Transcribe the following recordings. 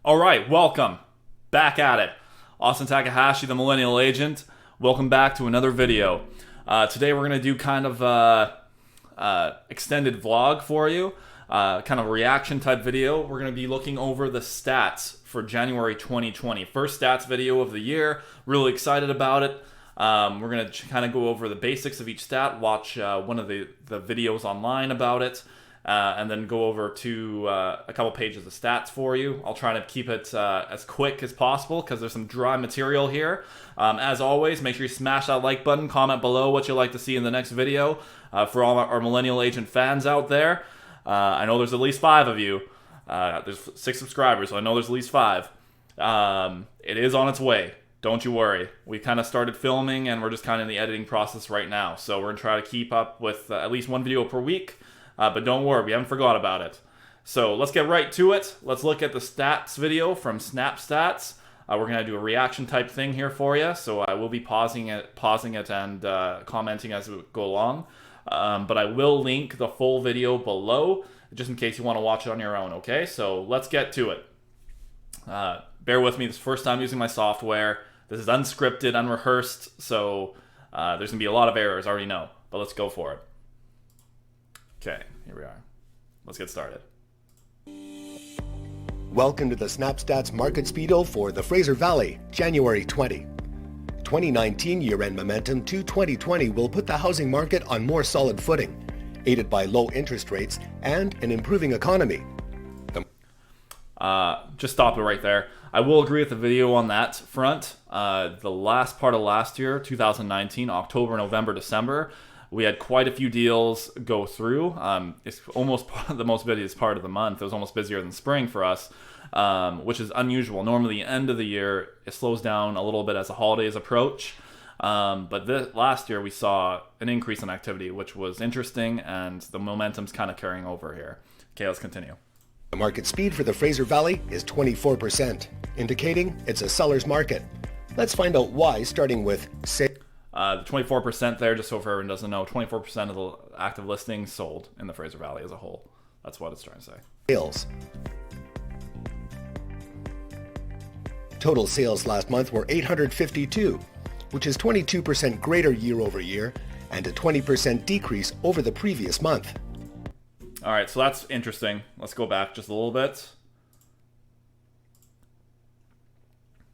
All right, welcome. Back at it. Austin Takahashi, the Millennial Agent. Welcome back to another video. Today we're going to do kind of extended vlog for you. Kind of a reaction type video. We're going to be looking over the stats for January 2020. First stats video of the year. Really excited about it. We're going to kind of go over the basics of each stat, watch one of the videos online about it, and then go over to a couple pages of stats for you. I'll try to keep it as quick as possible because there's some dry material here. As always, make sure you smash that like button, comment below what you'd like to see in the next video. For all our Millennial Agent fans out there, I know there's at least 5 of you. There's 6 subscribers, so I know there's at least 5. It is on its way. Don't you worry. We kind of started filming and we're just kind of in the editing process right now. So we're going to try to keep up with at least 1 video per week. But don't worry, we haven't forgot about it. So let's get right to it. Let's look at the stats video from Snap Stats. We're going to do a reaction type thing here for you. So I will be pausing it and commenting as we go along. But I will link the full video below just in case you want to watch it on your own, okay? So let's get to it. Bear with me, this is the first time using my software. This is unscripted, unrehearsed, so there's going to be a lot of errors, I already know. But let's go for it. Okay, here we are. Let's get started. Welcome to the Snap Stats Market Speedo for the Fraser Valley, January 20. 2019 year-end momentum to 2020 will put the housing market on more solid footing, aided by low interest rates and an improving economy. Just stop it right there. I will agree with the video on that front. The last part of last year, 2019, October, November, December, we had quite a few deals go through. It's almost the most busiest part of the month. It was almost busier than spring for us, which is unusual. Normally, the end of the year, it slows down a little bit as the holidays approach. But last year, we saw an increase in activity, which was interesting, and the momentum's kind of carrying over here. Okay, let's continue. The market speed for the Fraser Valley is 24%, indicating it's a seller's market. Let's find out why, starting with the 24% there, just so if everyone doesn't know, 24% of the active listings sold in the Fraser Valley as a whole. That's what it's trying to say. Sales. Total sales last month were 852, which is 22% greater year over year and a 20% decrease over the previous month. All right, so that's interesting. Let's go back just a little bit.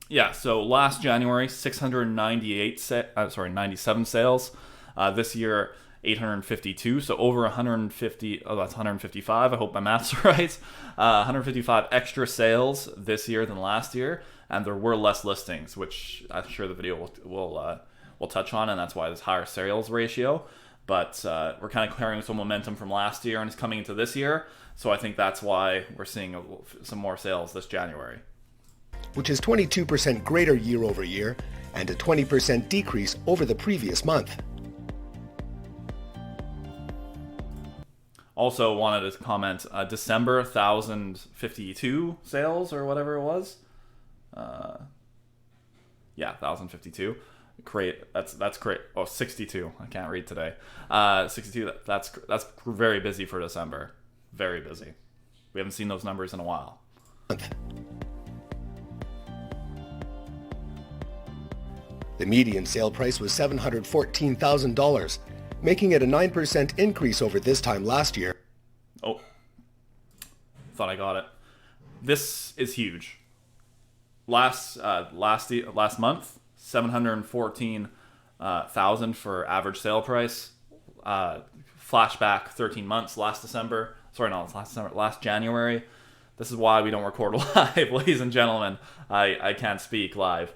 Yeah, so last January, 97 sales. This year, 852, so over 150. Oh, that's 155. I hope my math's right. 155 extra sales this year than last year, and there were less listings, which I'm sure the video will touch on, and that's why there's higher sales ratio. But we're kind of carrying some momentum from last year and it's coming into this year. So I think that's why we're seeing some more sales this January. Which is 22% greater year over year and a 20% decrease over the previous month. Also wanted to comment, December, 1,052 sales or whatever it was. Yeah, 1,052. Great, that's great. Oh, 62. I can't read today. 62. That's very busy for December. Very busy. We haven't seen those numbers in a while. The median sale price was $714,000, making it a 9% increase over this time last year. Oh, thought I got it. This is huge. Last month, 714,000 for average sale price. Flashback 13 months last December. Sorry, not last December, last January. This is why we don't record live, ladies and gentlemen. I can't speak live.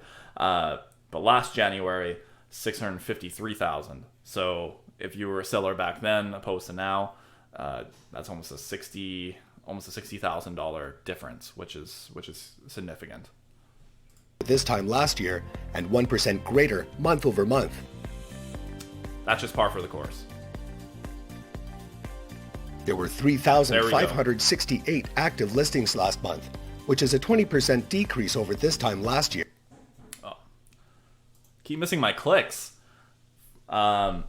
But last January, 653,000. So if you were a seller back then opposed to now, that's almost a $60,000 difference, which is significant. This time last year and 1% greater month over month. That's just par for the course. There were 3,568 active listings last month, which is a 20% decrease over this time last year. Oh. Keep missing my clicks. This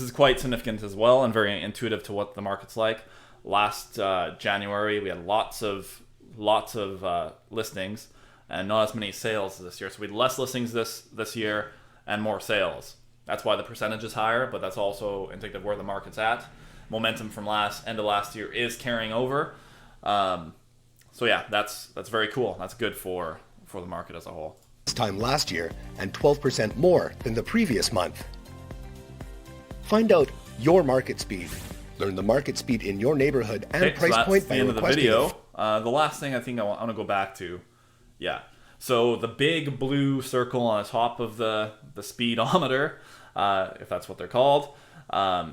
is quite significant as well and very intuitive to what the market's like. Last January, we had lots of lots of listings and not as many sales this year. So we had less listings this year and more sales. That's why the percentage is higher, but that's also indicative of where the market's at. Momentum from end of last year is carrying over. So yeah, that's very cool. That's good for the market as a whole. This time last year and 12% more than the previous month. Find out your market speed. Learn the market speed in your neighborhood and price point by the end of the requesting video. it. The last thing I think I want to go back to, so the big blue circle on the top of the speedometer, if that's what they're called,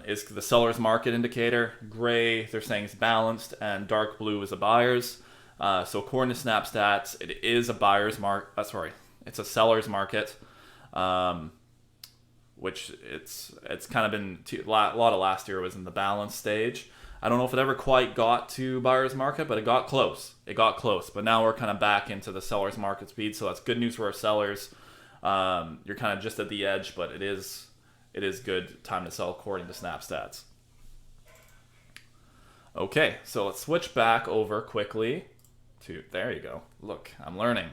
is the seller's market indicator. Gray, they're saying it's balanced, and dark blue is a buyer's. So according to Snap Stats, it is a buyer's market. It's a seller's market, which it's kind of been a lot of last year was in the balance stage. I don't know if it ever quite got to buyer's market, but it got close. But now we're kind of back into the seller's market speed, so that's good news for our sellers. You're kind of just at the edge, but it is good time to sell according to Snap Stats. Okay, so let's switch back over quickly to, there you go. Look, I'm learning.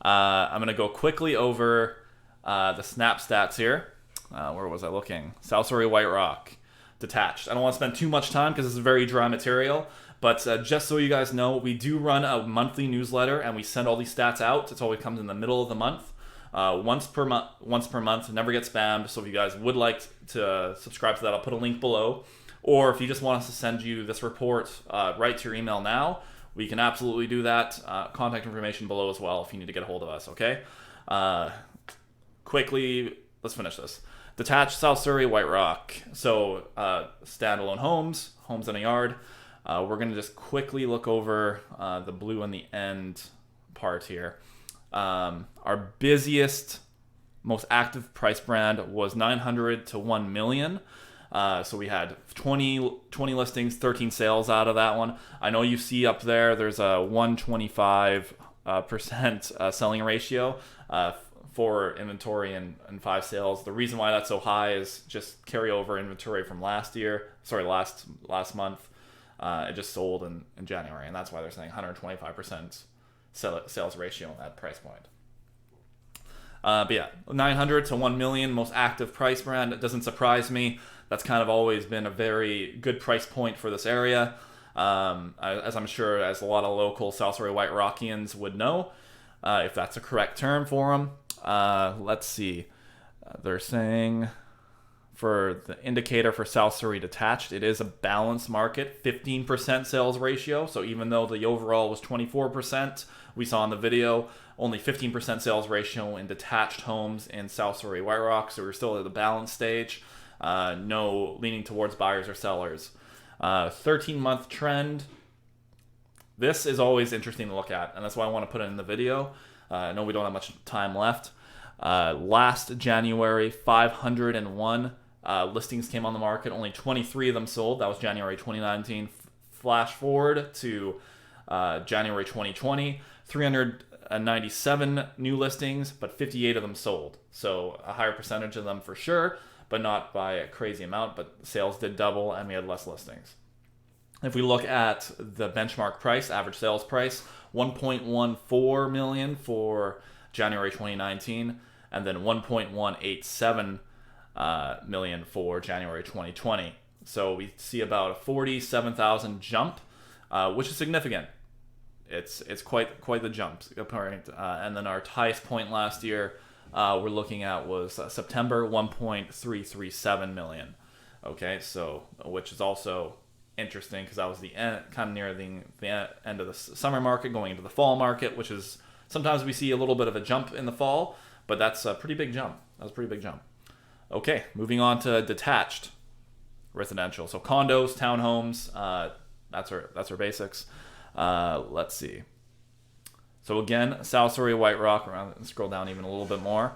I'm going to go quickly over the Snap Stats here. Where was I looking? South Surrey White Rock. Detached. I don't want to spend too much time because it's very dry material, but just so you guys know, we do run a monthly newsletter and we send all these stats out. It always comes in the middle of the month, once per month, never gets spammed. So if you guys would like to subscribe to that, I'll put a link below. Or if you just want us to send you this report right to your email now, we can absolutely do that. Contact information below as well if you need to get a hold of us, okay? Quickly, let's finish this. Detached South Surrey White Rock. So standalone homes in a yard. We're going to just quickly look over the blue on the end part here. Our busiest, most active price brand was 900 to 1 million. So we had 20 listings, 13 sales out of that one. I know you see up there's a 125% selling ratio. 4 inventory and 5 sales. The reason why that's so high is just carryover inventory from last month. It just sold in January, and that's why they're saying 125% sales ratio on that price point. But yeah, 900 to 1 million, most active price brand. It doesn't surprise me. That's kind of always been a very good price point for this area. As I'm sure as a lot of local South Surrey White Rockians would know, if that's a correct term for them. Let's see. They're saying for the indicator for South Surrey Detached, it is a balanced market, 15% sales ratio. So even though the overall was 24%, we saw in the video, only 15% sales ratio in detached homes in South Surrey White Rock. So we're still at the balance stage. No leaning towards buyers or sellers. 13-month trend. This is always interesting to look at, and that's why I want to put it in the video. I know we don't have much time left. Last January, 501 listings came on the market. Only 23 of them sold. That was January 2019. Flash forward to January 2020, 397 new listings, but 58 of them sold. So a higher percentage of them for sure, but not by a crazy amount. But sales did double, and we had less listings. If we look at the benchmark price, average sales price, 1.14 million for January 2019, and then 1.187 million for January 2020. So we see about a 47,000 jump, which is significant. It's quite the jump. And then our highest point last year we're looking at was September, 1.337 million. Okay, so which is also interesting because that was the end, kind of near the end of the summer market, going into the fall market, which is sometimes we see a little bit of a jump in the fall, but that's a pretty big jump. That was a pretty big jump. Okay, moving on to detached residential. So condos, townhomes, that's our basics. Let's see. So again, South Surrey White Rock, around, scroll down even a little bit more.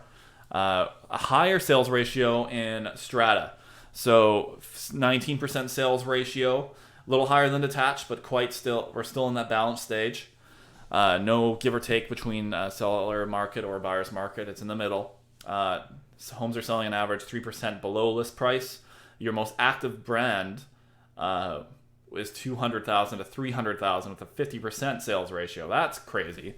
A higher sales ratio in strata. So 19% sales ratio, a little higher than detached, but we're still in that balanced stage. No give or take between seller market or buyer's market. It's in the middle. So homes are selling on average 3% below list price. Your most active brand is 200,000 to 300,000 with a 50% sales ratio. That's crazy.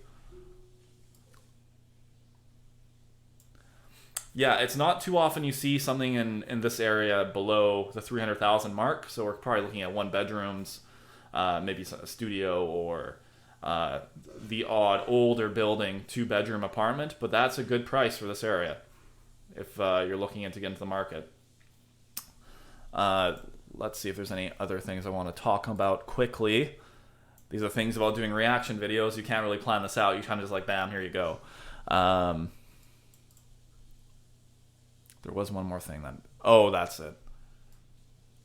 Yeah, it's not too often you see something in this area below the 300,000 mark. So we're probably looking at 1 bedrooms, maybe a studio, or the odd older building 2-bedroom apartment. But that's a good price for this area if you're looking to get into the market. Let's see if there's any other things I want to talk about quickly. These are things about doing reaction videos. You can't really plan this out. You kind of just like, bam, here you go. There was one more thing then. Oh, that's it.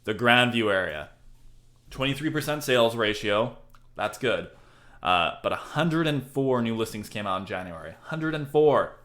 The Grandview area. 23% sales ratio. That's good. But 104 new listings came out in January. 104.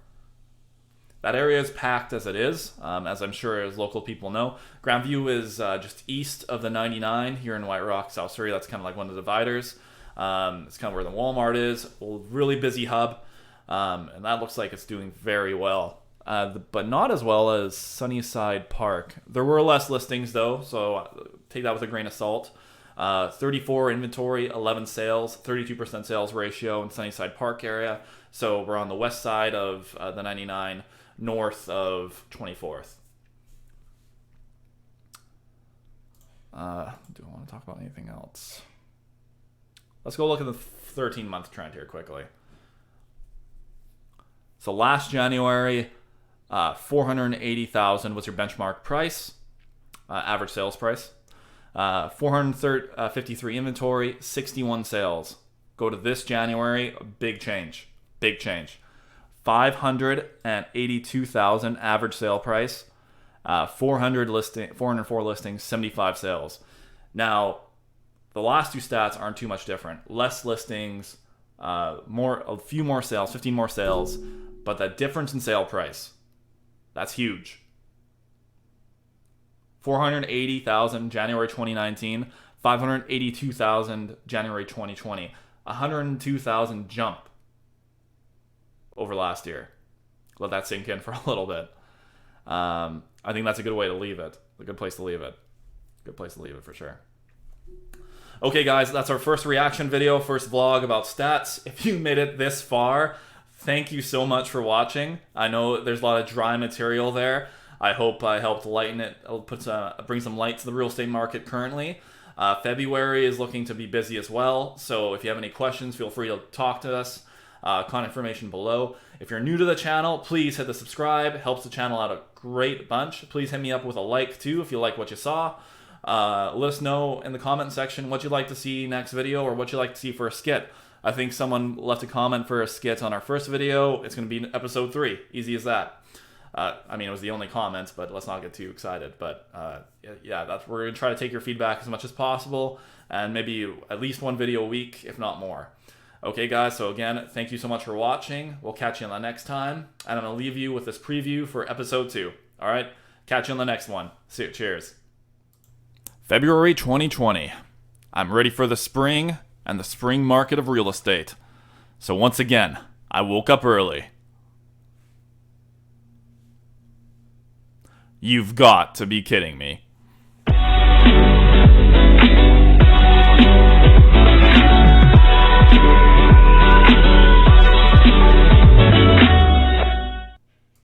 That area is packed as it is, as I'm sure as local people know. Grandview is just east of the 99 here in White Rock, South Surrey. That's kind of like one of the dividers. It's kind of where the Walmart is. A really busy hub. And that looks like it's doing very well. But not as well as Sunnyside Park. There were less listings though, so take that with a grain of salt. 34 inventory, 11 sales, 32% sales ratio in Sunnyside Park area. So we're on the west side of the 99, north of 24th. Do I want to talk about anything else? Let's go look at the 13-month trend here quickly. So last January, 480,000 was your benchmark price, average sales price. 453 inventory, 61 sales. Go to this January, big change. 582,000 average sale price, 404 listings, 75 sales. Now, the last two stats aren't too much different. Less listings, a few more sales, 15 more sales, but that difference in sale price, that's huge. 480,000 January 2019, 582,000 January 2020. 102,000 jump over last year. Let that sink in for a little bit. I think that's a good way to leave it. A good place to leave it. Good place to leave it for sure. Okay, guys, that's our first reaction video, first vlog about stats. If you made it this far, thank you so much for watching. I know there's a lot of dry material there. I hope I helped lighten it, bring some light to the real estate market currently. February is looking to be busy as well, so if you have any questions, feel free to talk to us. Contact information below. If you're new to the channel, please hit the subscribe. It helps the channel out a great bunch. Please hit me up with a like too if you like what you saw. Let us know in the comment section what you'd like to see next video or what you'd like to see for a skit. I think someone left a comment for a skit on our first video. It's going to be episode 3. Easy as that. I mean, it was the only comment, but let's not get too excited. But yeah, we're going to try to take your feedback as much as possible, and maybe at least one video a week, if not more. Okay, guys, so again, thank you so much for watching. We'll catch you on the next time, and I'm going to leave you with this preview for episode 2. All right? Catch you on the next one. Cheers. February 2020. I'm ready for the spring and the spring market of real estate. So once again, I woke up early. You've got to be kidding me.